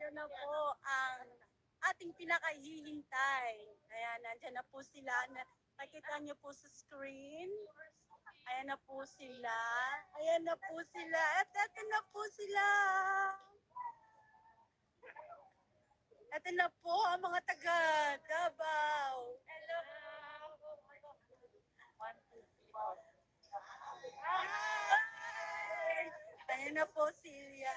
nandiyan na po ang ating pinakahihintay. Ayan, nandiyan na po sila. Nakita niyo po sa screen. Ayan na po sila. Ayan na po sila. At eto na po sila. Eto na po ang mga taga Davao. Hello. Ayan na po sila.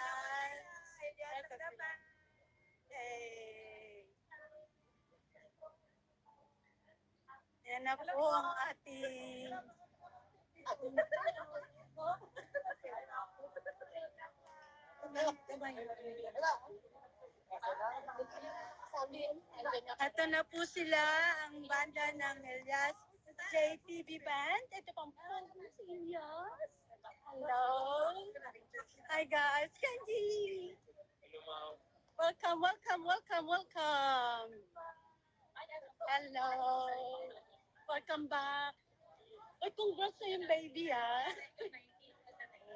Ayan na po ang ating Ito na po sila, ang banda ng Elias JTV Band. Ito pang si Elias. Hello. Hi guys. Candy. Welcome, welcome, welcome, welcome. Hello. Welcome back. Ay, congrats sa yung baby, ah.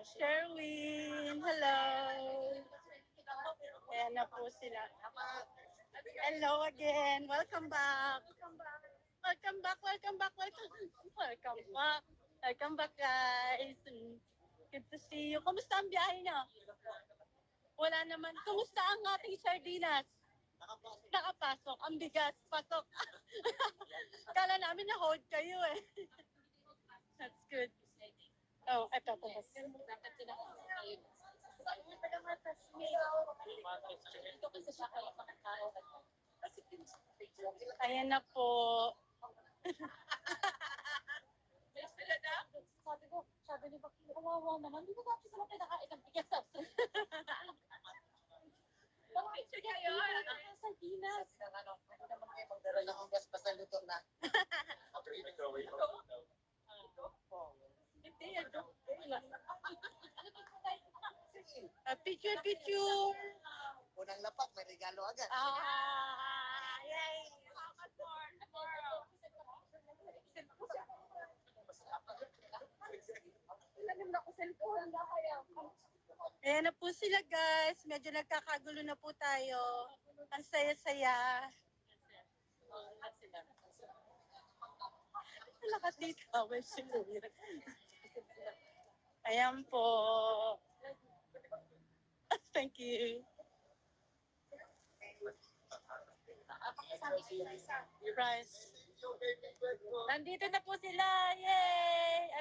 Sherwin, hello. Ayan na po sila. Hello again. Welcome back. Welcome back, welcome back, welcome back. Welcome back, guys. Good to see you. Kumusta ang biyahe niyo? Wala naman. Kumusta ang ating sardinas? Nakapasok. Ang bigas. Pasok. Kala namin na-hold kayo eh. That's good. Oh, ito po. Ayan na po. Sabi ni Bakit, kawawa naman. Hindi ko dati sila pinakain ng bigas. Bakit siya kayo? Sardinas. Hindi naman kayo magdala ng gas basta luto na. Picture. Unang lapak, may regalo agad. Yay. Ayan na po sila guys. Medyo nagkakagulo na po tayo. Ang saya-saya. Lakas dito. Ayan po. Thank you. Rice. Nandito na po sila. Yay!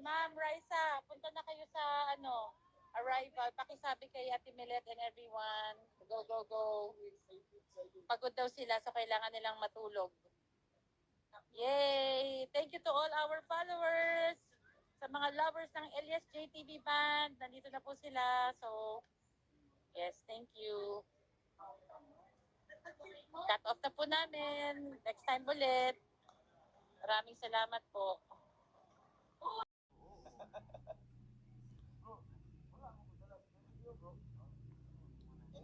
Ma'am Raisa, punta na kayo sa arrival. Pakisabi kay Ate Milet and everyone. Go, go, go. Pagod daw sila, so kailangan nilang matulog. Yay! Thank you to all our followers. Sa mga lovers ng Elias JTV Band, nandito na po sila. So, yes, thank you. Cut off na po namin. Next time ulit. Maraming salamat po.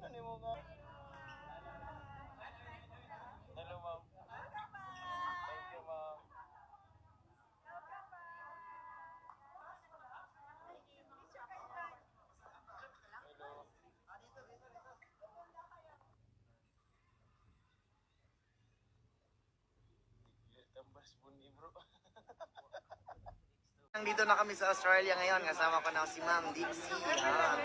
Hello, ma'am. Thank you, ma'am. Dito na kami sa Australia ngayon. Kasama ko na si Ma'am Dixie.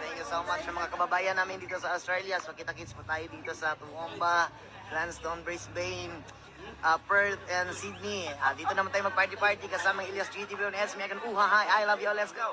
Thank you so much sa mga kababayan namin dito sa Australia. So kita-kits po tayo dito sa Toowoomba, Lansdowne, Brisbane, Perth, and Sydney. Dito naman tayo mag-party-party kasama ng Elias GTV on S. Megan, hi, I love you all. Let's go!